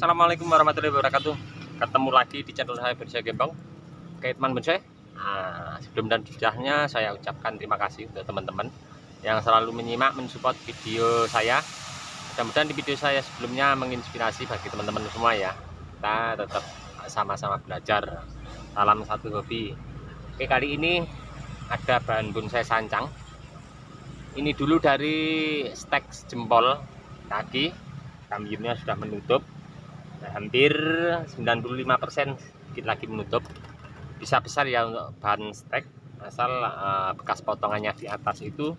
Assalamualaikum warahmatullahi wabarakatuh. Ketemu lagi di channel saya Bonsai Gembong. Oke teman bonsai, sebelum dan sesudahnya saya ucapkan terima kasih untuk teman-teman yang selalu menyimak, mensupport video saya. Mudah-mudahan di video saya sebelumnya menginspirasi bagi teman-teman semua ya. Kita tetap sama-sama belajar dalam satu hobi. Oke, kali ini ada bahan bonsai sancang. Ini dulu dari stek jempol kaki, kambingnya sudah menutup. Hampir 95% sedikit lagi menutup. Bisa besar ya untuk bahan stek, asal bekas potongannya di atas itu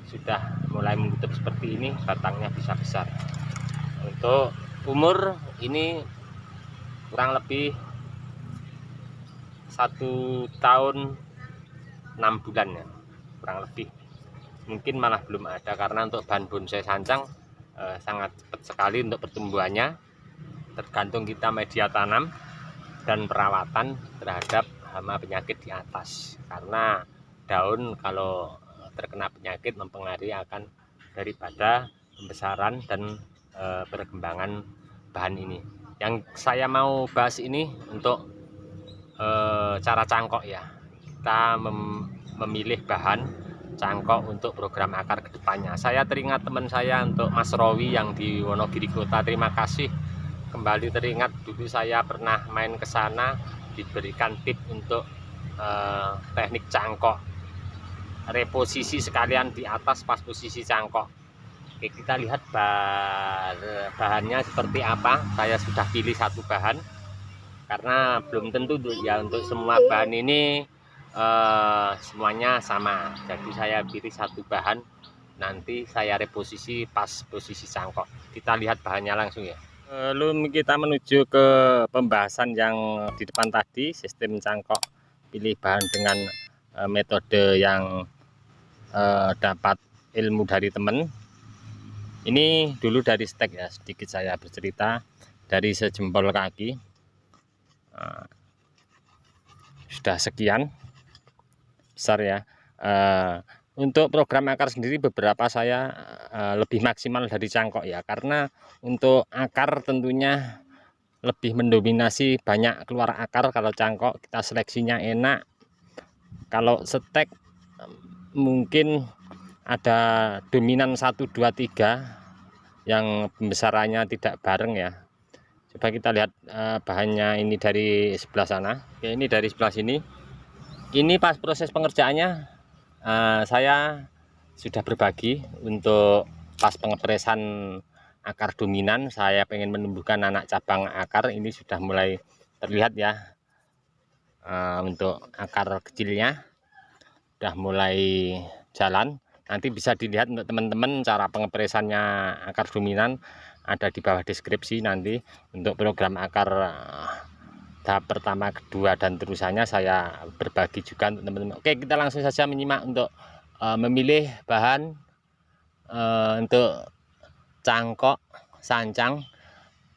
sudah mulai menutup seperti ini, batangnya bisa besar. Untuk umur ini kurang lebih 1 tahun 6 bulan ya, kurang lebih. Mungkin malah belum ada, karena untuk bahan bonsai sancang sangat cepat sekali untuk pertumbuhannya, tergantung kita media tanam dan perawatan terhadap hama penyakit di atas, karena daun kalau terkena penyakit mempengaruhi akan daripada pembesaran dan perkembangan bahan ini. Yang saya mau bahas ini untuk cara cangkok ya, kita memilih bahan cangkok untuk program akar kedepannya. Saya teringat teman saya untuk Mas Rowi yang di Wonogiri Kota. Terima kasih kembali teringat, dulu saya pernah main ke sana, diberikan tip untuk teknik cangkok, reposisi sekalian di atas pas posisi cangkok. Oke, kita lihat bahannya seperti apa. Saya sudah pilih satu bahan karena belum tentu ya untuk semua bahan ini semuanya sama, jadi saya pilih satu bahan, nanti saya reposisi pas posisi cangkok. Kita lihat bahannya langsung ya. Belum kita menuju ke pembahasan yang di depan tadi, sistem cangkok, pilih bahan dengan metode yang dapat ilmu dari teman. Ini dulu dari stek ya, sedikit saya bercerita dari sejempol kaki. Sudah sekian besar ya. Untuk program akar sendiri beberapa saya lebih maksimal dari cangkok ya, karena untuk akar tentunya lebih mendominasi, banyak keluar akar. Kalau cangkok kita seleksinya enak, kalau stek mungkin ada dominan 1, 2, 3 yang pembesarannya tidak bareng ya. Coba kita lihat bahannya ini dari sebelah sana. Oke, ini dari sebelah sini. Ini pas proses pengerjaannya saya sudah berbagi. Untuk pas pengepresan akar dominan, saya pengen menumbuhkan anak cabang akar, ini sudah mulai terlihat ya. Untuk akar kecilnya sudah mulai jalan. Nanti bisa dilihat untuk teman-teman cara pengepresannya akar dominan, ada di bawah deskripsi. Nanti untuk program akar tahap pertama, kedua, dan terusannya saya berbagi juga untuk teman-teman. Oke, kita langsung saja menyimak untuk memilih bahan untuk cangkok sancang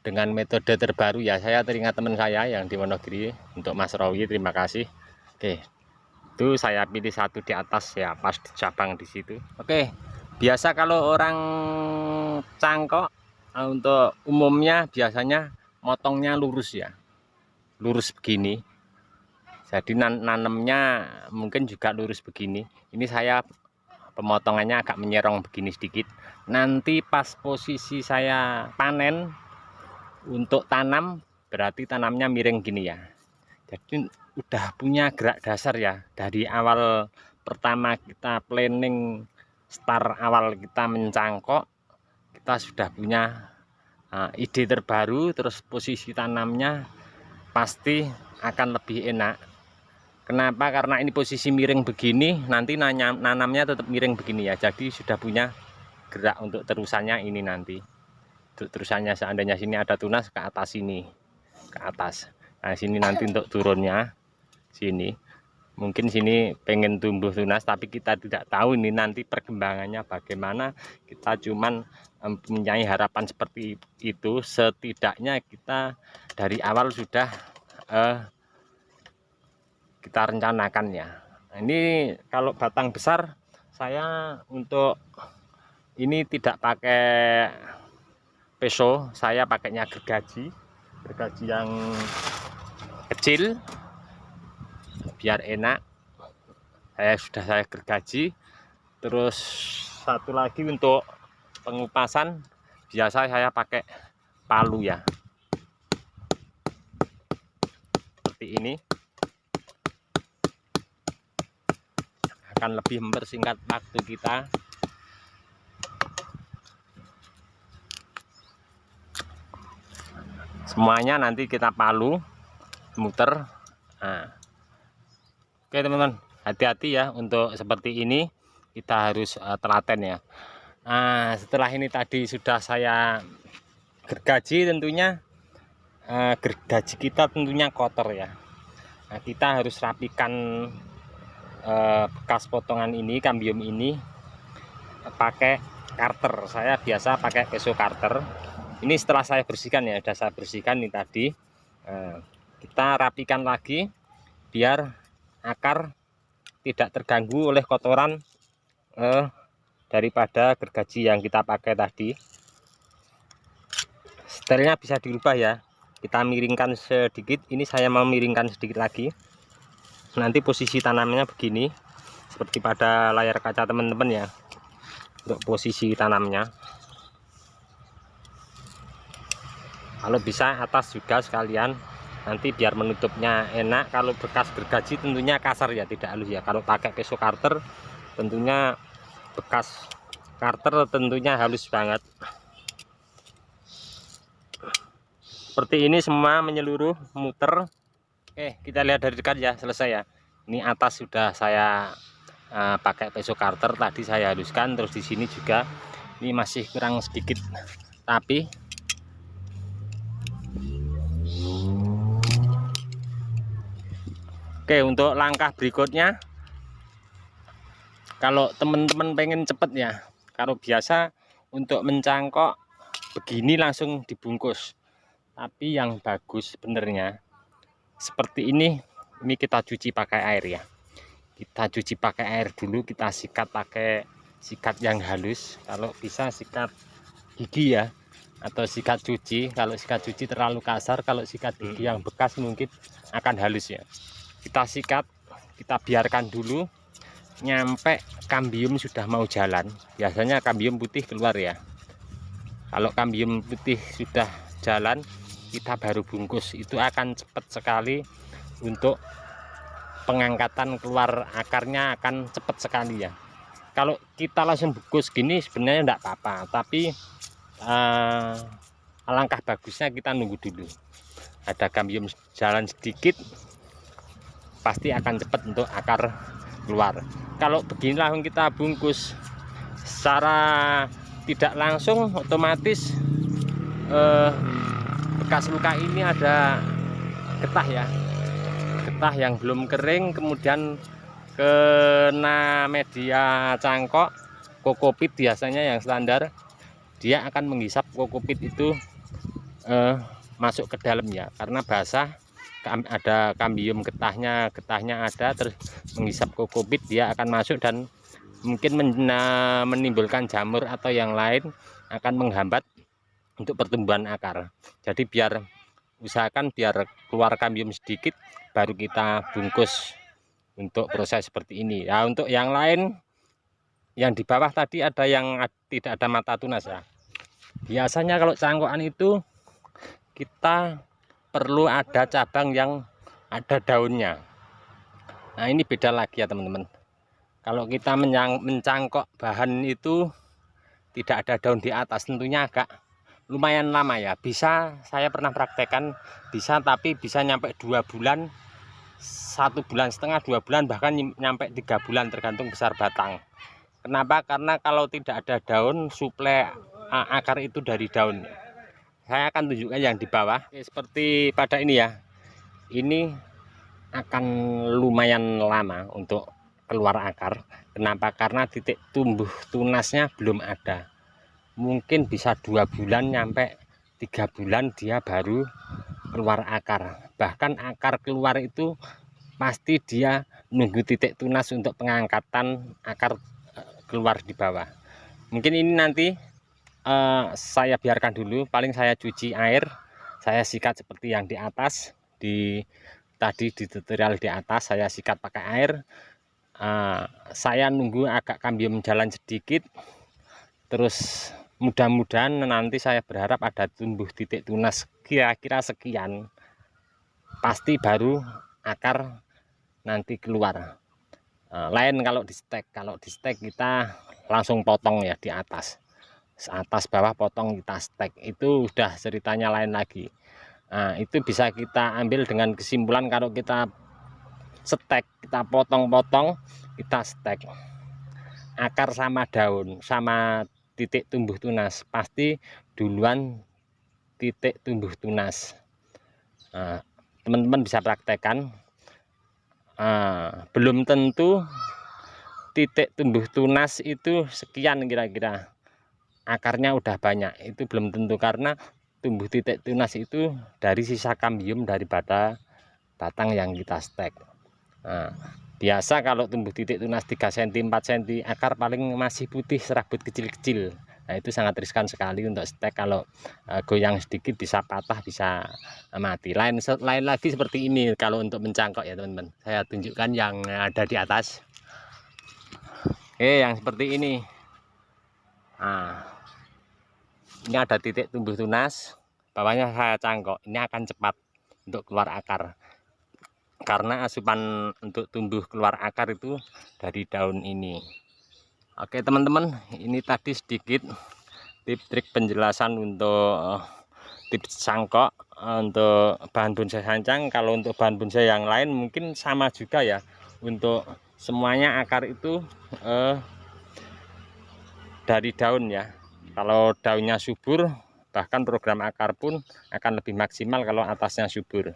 dengan metode terbaru ya. Saya teringat teman saya yang di Wonogiri, untuk Mas Rowi, terima kasih. Oke, itu saya pilih satu di atas ya, pas di cabang di situ. Oke, biasa kalau orang cangkok untuk umumnya biasanya motongnya lurus ya, lurus begini. Jadi nanamnya mungkin juga lurus begini. Ini saya pemotongannya agak menyerong begini sedikit. Nanti pas posisi saya panen untuk tanam, berarti tanamnya miring gini ya. Jadi udah punya gerak dasar ya. Dari awal pertama kita planning, start awal kita mencangkok, kita sudah punya ide terbaru. Terus posisi tanamnya pasti akan lebih enak. Kenapa? Karena ini posisi miring begini, nanti nanamnya tetap miring begini ya. Jadi sudah punya gerak untuk terusannya ini nanti. Untuk terusannya seandainya sini ada tunas, ke atas sini, ke atas. Nah sini nanti untuk turunnya sini. Mungkin sini pengen tumbuh tunas, tapi kita tidak tahu ini nanti perkembangannya bagaimana. Kita cuman mempunyai harapan seperti itu. Setidaknya kita dari awal sudah kita rencanakan ya. Ini kalau batang besar, saya untuk ini tidak pakai peso, saya pakainya gergaji yang kecil biar enak. Saya gergaji. Terus satu lagi untuk pengupasan biasa saya pakai palu ya, seperti ini, akan lebih mempersingkat waktu kita. Semuanya nanti kita palu muter. Nah, oke teman-teman, hati-hati ya untuk seperti ini, kita harus telaten ya. Nah, setelah ini tadi sudah saya gergaji, tentunya gergaji kita tentunya kotor ya. Nah, kita harus rapikan bekas potongan ini, kambium ini, pakai karter. Saya biasa pakai peso karter. Ini setelah saya bersihkan ya, sudah saya bersihkan ini tadi. Kita rapikan lagi biar akar tidak terganggu oleh kotoran daripada gergaji yang kita pakai tadi. Setelnya bisa dirubah ya, kita miringkan sedikit. Ini saya mau miringkan sedikit lagi, nanti posisi tanamnya begini seperti pada layar kaca teman-teman ya, untuk posisi tanamnya. Kalau bisa atas juga sekalian, nanti biar menutupnya enak. Kalau bekas gergaji tentunya kasar ya, tidak halus ya. Kalau pakai peso karter tentunya, bekas karter tentunya halus banget. Seperti ini semua menyeluruh, muter. Oke, kita lihat dari dekat ya, selesai ya. Ini atas sudah saya pakai peso karter, tadi saya haluskan. Terus di sini juga ini masih kurang sedikit, tapi oke, untuk langkah berikutnya, kalau teman-teman pengen cepet ya, kalau biasa untuk mencangkok begini langsung dibungkus. Tapi yang bagus sebenarnya seperti ini kita cuci pakai air ya. Kita cuci pakai air dulu, kita sikat pakai sikat yang halus. Kalau bisa sikat gigi ya, atau sikat cuci. Kalau sikat cuci terlalu kasar, kalau sikat gigi yang bekas mungkin akan halus ya. Kita sikat, kita biarkan dulu nyampe kambium sudah mau jalan. Biasanya kambium putih keluar ya. Kalau kambium putih sudah jalan, kita baru bungkus. Itu akan cepat sekali untuk pengangkatan keluar akarnya, akan cepat sekali ya. Kalau kita langsung bungkus gini sebenarnya enggak apa-apa, tapi alangkah bagusnya kita nunggu dulu ada kambium jalan sedikit, pasti akan cepat untuk akar keluar. Kalau begini langsung kita bungkus secara tidak langsung, otomatis bekas luka ini ada getah ya, getah yang belum kering, kemudian kena media cangkok, kokopit biasanya yang standar, dia akan menghisap kokopit itu masuk ke dalam ya, karena basah, ada kambium getahnya ada, terus menghisap kokopit, dia akan masuk dan mungkin menimbulkan jamur atau yang lain, akan menghambat untuk pertumbuhan akar. Jadi usahakan biar keluar kambium sedikit, baru kita bungkus untuk proses seperti ini ya. Untuk yang lain, yang di bawah tadi ada yang tidak ada mata tunas ya. Biasanya kalau cangkokan itu kita perlu ada cabang yang ada daunnya. Nah, ini beda lagi ya teman-teman. Kalau kita mencangkok bahan itu tidak ada daun di atas, tentunya agak lumayan lama ya. Bisa, saya pernah praktekkan, bisa, tapi bisa nyampe 2 bulan, 1,5 bulan, 2 bulan, bahkan nyampe 3 bulan tergantung besar batang. Kenapa? Karena kalau tidak ada daun, suplai akar itu dari daun. Saya akan tunjukkan yang di bawah. Seperti pada ini ya, ini akan lumayan lama untuk keluar akar. Kenapa? Karena titik tumbuh tunasnya belum ada. Mungkin bisa 2 bulan nyampe 3 bulan dia baru keluar akar. Bahkan akar keluar itu pasti dia nunggu titik tunas untuk pengangkatan akar keluar di bawah. Mungkin ini nanti saya biarkan dulu, paling saya cuci air, saya sikat seperti yang di atas, tadi di tutorial di atas saya sikat pakai air. Saya nunggu agak kambium jalan sedikit, terus mudah-mudahan nanti saya berharap ada tumbuh titik tunas kira-kira sekian, pasti baru akar nanti keluar. Lain kalau di stek kita langsung potong ya di atas bawah potong kita stek, itu udah ceritanya lain lagi. Nah, itu bisa kita ambil dengan kesimpulan kalau kita stek, kita potong-potong, kita stek, akar sama daun sama titik tumbuh tunas pasti duluan titik tumbuh tunas. Teman-teman bisa praktekkan. Belum tentu titik tumbuh tunas itu sekian kira-kira akarnya udah banyak, itu belum tentu, karena tumbuh titik tunas itu dari sisa kambium daripada batang yang kita stek. Biasa kalau tumbuh titik tunas 3 cm 4 cm akar paling masih putih serabut kecil-kecil. Nah, itu sangat riskan sekali untuk stek, kalau goyang sedikit bisa patah, bisa mati. Lain lagi seperti ini kalau untuk mencangkok ya teman-teman. Saya tunjukkan yang ada di atas. Oke, yang seperti ini. Ini ada titik tumbuh tunas, bawahnya saya cangkok. Ini akan cepat untuk keluar akar, karena asupan untuk tumbuh keluar akar itu dari daun ini. Oke teman-teman, ini tadi sedikit tips trik penjelasan untuk tips cangkok untuk bahan bonsai sancang. Kalau untuk bahan bonsai yang lain mungkin sama juga ya, untuk semuanya akar itu dari daun ya. Kalau daunnya subur, bahkan program akar pun akan lebih maksimal kalau atasnya subur.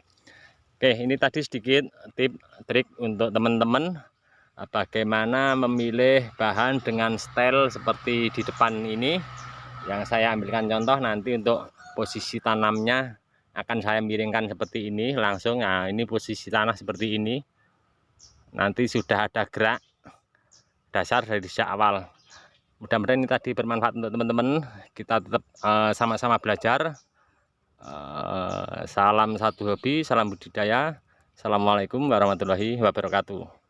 Oke, ini tadi sedikit tips trik untuk teman-teman bagaimana memilih bahan dengan style seperti di depan ini, yang saya ambilkan contoh. Nanti untuk posisi tanamnya akan saya miringkan seperti ini langsung. Nah, ini posisi tanah seperti ini, nanti sudah ada gerak dasar dari sejak awal. Mudah-mudahan ini tadi bermanfaat untuk teman-teman. Kita tetap sama-sama belajar. Salam satu hobi, salam budidaya. Assalamualaikum warahmatullahi wabarakatuh.